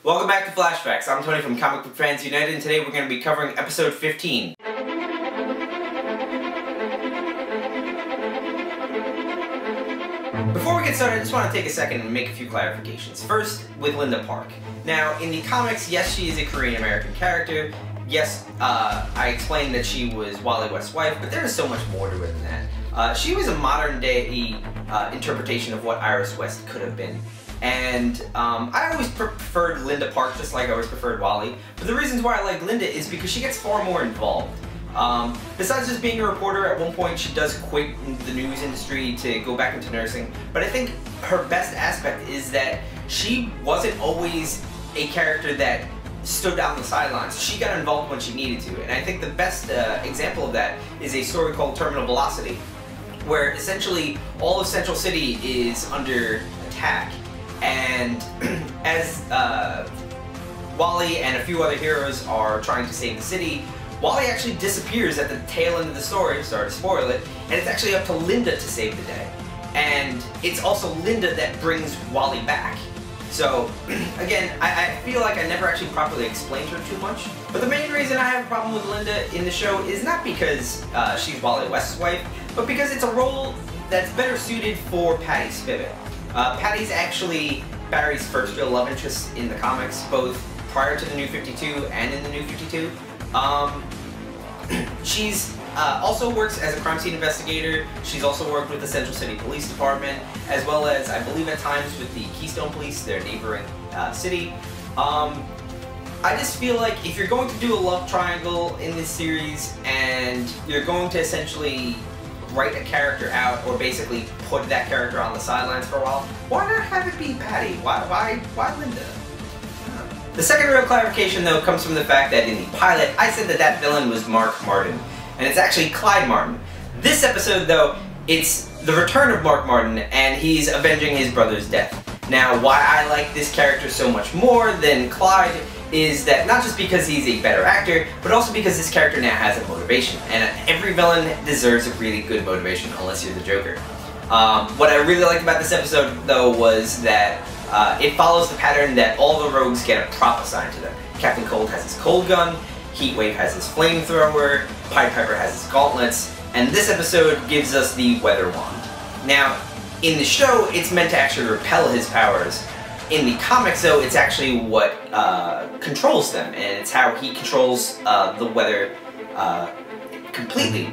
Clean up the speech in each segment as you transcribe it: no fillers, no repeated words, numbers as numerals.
Welcome back to Flashbacks. I'm Tony from Comic Book Fans United, and today we're going to be covering episode 15. Before we get started, I just want to take a second and make a few clarifications. First, with Linda Park. Now, in the comics, yes, she is a Korean-American character. Yes, I explained that she was Wally West's wife, but there is so much more to it than that. She was a modern-day interpretation of what Iris West could have been. And I always preferred Linda Park, just like I always preferred Wally. But the reasons why I like Linda is because she gets far more involved. Besides just being a reporter, at one point she does quit the news industry to go back into nursing. But I think her best aspect is that she wasn't always a character that stood on the sidelines. She got involved when she needed to. And I think the best example of that is a story called Terminal Velocity, where essentially all of Central City is under attack. And as Wally and a few other heroes are trying to save the city, Wally actually disappears at the tail end of the story, sorry to spoil it, and it's actually up to Linda to save the day. And it's also Linda that brings Wally back. So, again, I feel like I never actually properly explained her too much. But the main reason I have a problem with Linda in the show is not because she's Wally West's wife, but because it's a role that's better suited for Patty Spivot. Patty's actually Barry's first real love interest in the comics, both prior to the New 52 and in the New 52. She's also works as a crime scene investigator. She's also worked with the Central City Police Department, as well as, I believe at times, with the Keystone Police, their neighboring city. I just feel like if you're going to do a love triangle in this series, and you're going to essentially write a character out, or basically put that character on the sidelines for a while, why not have it be Patty? Why Linda? The second real clarification, though, comes from the fact that in the pilot, I said that that villain was Mark Martin, and it's actually Clyde Martin. This episode, though, it's the return of Mark Martin, and he's avenging his brother's death. Now, why I like this character so much more than Clyde is that not just because he's a better actor, but also because this character now has a motivation. And every villain deserves a really good motivation, unless you're the Joker. What I really liked about this episode, though, was that it follows the pattern that all the rogues get a prop assigned to them. Captain Cold has his cold gun, Heatwave has his flamethrower, Pied Piper has his gauntlets, and this episode gives us the weather wand. Now, in the show, it's meant to actually repel his powers. In the comics, though, it's actually what controls them, and it's how he controls the weather completely.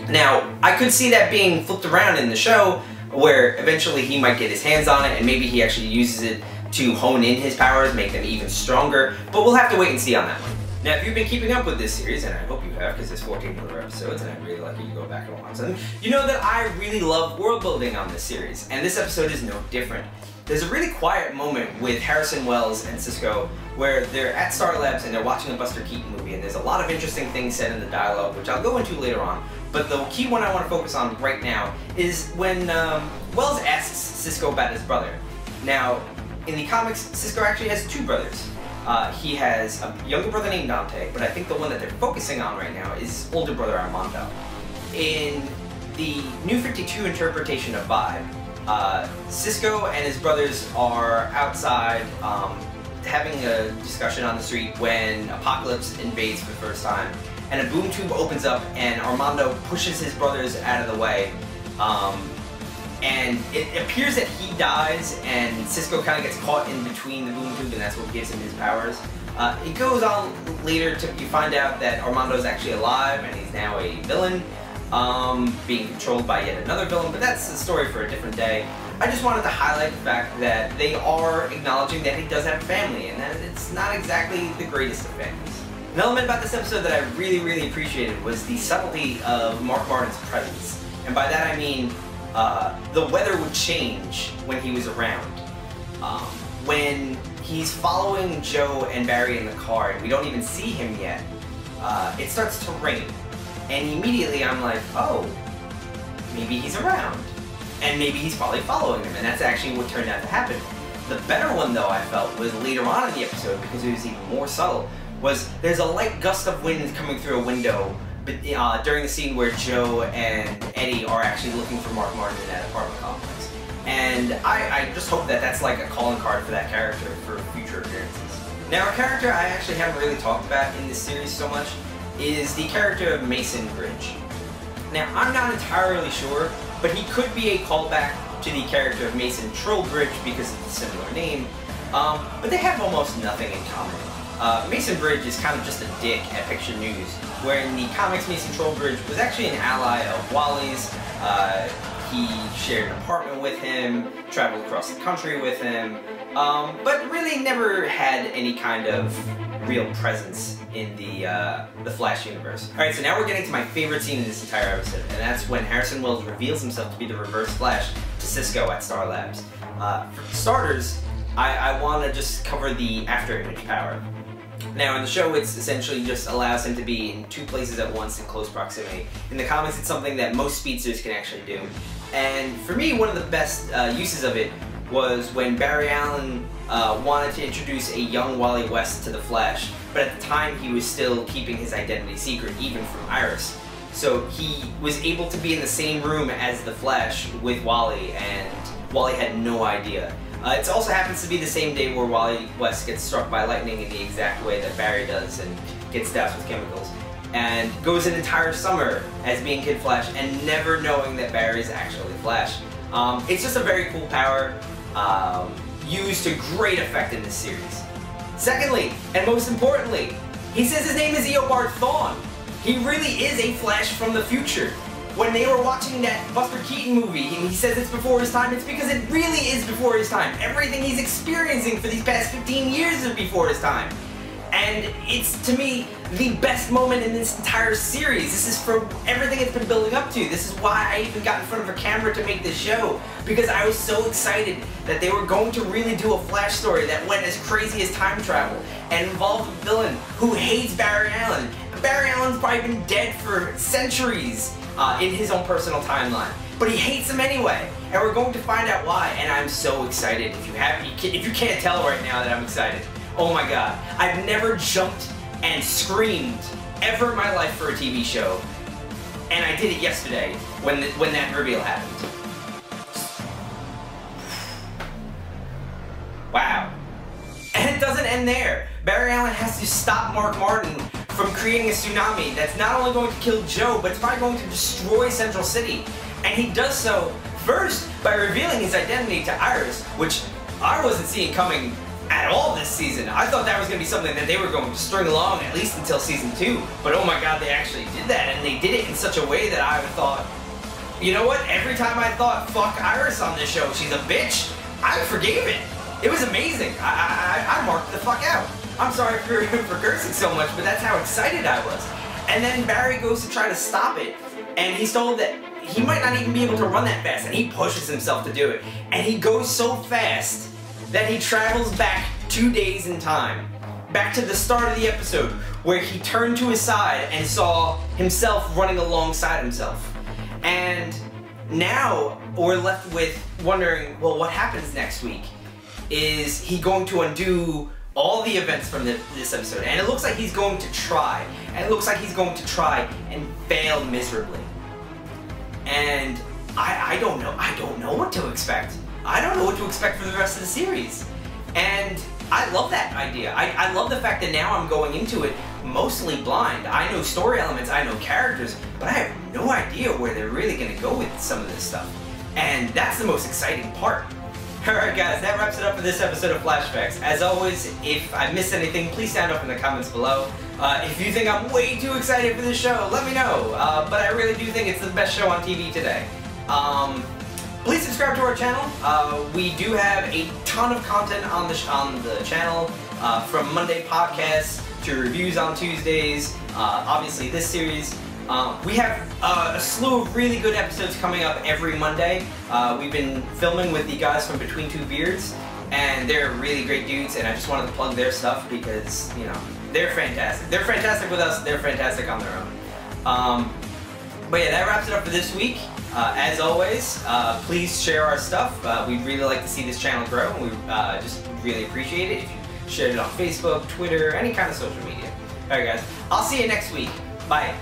Now, I could see that being flipped around in the show, where eventually he might get his hands on it, and maybe he actually uses it to hone in his powers, make them even stronger, but we'll have to wait and see on that one. Now, if you've been keeping up with this series, and I hope you have, because there's 14 other episodes, and I'd really like you to go back and watch them, you know that I really love world building on this series, and this episode is no different. There's a really quiet moment with Harrison Wells and Cisco where they're at Star Labs and they're watching a Buster Keaton movie, and there's a lot of interesting things said in the dialogue, which I'll go into later on. But the key one I want to focus on right now is when Wells asks Cisco about his brother. Now, in the comics, Cisco actually has two brothers. He has a younger brother named Dante, but I think the one that they're focusing on right now is his older brother Armando. In the New 52 interpretation of Vibe, Cisco and his brothers are outside having a discussion on the street when Apocalypse invades for the first time, and a boom tube opens up and Armando pushes his brothers out of the way, and it appears that he dies and Cisco kind of gets caught in between the boom tube, and that's what gives him his powers. It goes on later to you find out that Armando is actually alive and he's now a villain, being controlled by yet another villain, but that's a story for a different day. I just wanted to highlight the fact that they are acknowledging that he does have a family, and that it's not exactly the greatest of families. An element about this episode that I really appreciated was the subtlety of Mark Martin's presence. And by that I mean, the weather would change when he was around. When he's following Joe and Barry in the car, and we don't even see him yet, it starts to rain. And immediately I'm like, oh, maybe he's around. And maybe he's probably following him, and that's actually what turned out to happen. The better one, though, I felt, was later on in the episode, because it was even more subtle, was there's a light gust of wind coming through a window during the scene where Joe and Eddie are actually looking for Mark Martin in that apartment complex. And I just hope that that's like a calling card for that character for future future appearances. Now, a character I actually haven't really talked about in this series so much is the character of Mason Bridge. Now, I'm not entirely sure, but he could be a callback to the character of Mason Trowbridge because of the similar name, but they have almost nothing in common. Mason Bridge is kind of just a dick at Picture News, where in the comics Mason Trowbridge was actually an ally of Wally's. He shared an apartment with him, traveled across the country with him, but really never had any kind of real presence in the Flash universe. Alright, so now we're getting to my favorite scene in this entire episode, and that's when Harrison Wells reveals himself to be the Reverse Flash to Cisco at Star Labs. For starters, I want to just cover the after image power. Now in the show, it's essentially just allows him to be in two places at once in close proximity. In the comics, it's something that most speedsters can actually do. And for me, one of the best uses of it was when Barry Allen wanted to introduce a young Wally West to the Flash, but at the time he was still keeping his identity secret, even from Iris. So he was able to be in the same room as the Flash with Wally, and Wally had no idea. It also happens to be the same day where Wally West gets struck by lightning in the exact way that Barry does and gets doused with chemicals. And goes an entire summer as being Kid Flash and never knowing that Barry's actually Flash. It's just a very cool power, used to great effect in this series. Secondly, and most importantly, he says his name is Eobard Thawne. He really is a Flash from the future. When they were watching that Buster Keaton movie and he says it's before his time, it's because it really is before his time. Everything he's experiencing for these past 15 years is before his time. And it's, to me, the best moment in this entire series. This is for everything it's been building up to. This is why I even got in front of a camera to make this show, because I was so excited that they were going to really do a Flash story that went as crazy as time travel and involved a villain who hates Barry Allen. Barry Allen's probably been dead for centuries in his own personal timeline, but he hates him anyway, and we're going to find out why. And I'm so excited. If you can't tell right now that I'm excited, oh my god, I've never jumped and screamed ever in my life for a TV show, and I did it yesterday when that reveal happened. Wow. And it doesn't end there. Barry Allen has to stop Mark Martin from creating a tsunami that's not only going to kill Joe, but it's probably going to destroy Central City. And he does so first by revealing his identity to Iris, which I wasn't seeing coming at all this season. I thought that was going to be something that they were going to string along at least until season 2. But oh my god, they actually did that, and they did it in such a way that I thought, you know what, every time I thought, fuck Iris on this show, she's a bitch, I forgave it. It was amazing. I marked the fuck out. I'm sorry for cursing so much, but that's how excited I was. And then Barry goes to try to stop it, and he's told that he might not even be able to run that fast, and he pushes himself to do it. And he goes so fast that he travels back 2 days in time. Back to the start of the episode, where he turned to his side and saw himself running alongside himself. And now we're left with wondering, well, what happens next week? Is he going to undo all the events from this episode? And it looks like he's going to try. And it looks like he's going to try and fail miserably. And I don't know. I don't know what to expect. I don't know what to expect for the rest of the series. And I love that idea. I love the fact that now I'm going into it mostly blind. I know story elements, I know characters, but I have no idea where they're really going to go with some of this stuff. And that's the most exciting part. Alright guys, that wraps it up for this episode of Flashbacks. As always, if I missed anything, please sound off in the comments below. If you think I'm way too excited for this show, let me know. But I really do think it's the best show on TV today. Please subscribe to our channel. We do have a ton of content on the channel, from Monday podcasts to reviews on Tuesdays, obviously this series. We have a slew of really good episodes coming up every Monday. We've been filming with the guys from Between Two Beards, and they're really great dudes, and I just wanted to plug their stuff because, you know, they're fantastic. They're fantastic with us, they're fantastic on their own. But yeah, that wraps it up for this week. As always, please share our stuff. We'd really like to see this channel grow, and we just really appreciate it if you shared it on Facebook, Twitter, any kind of social media. Alright guys, I'll see you next week. Bye.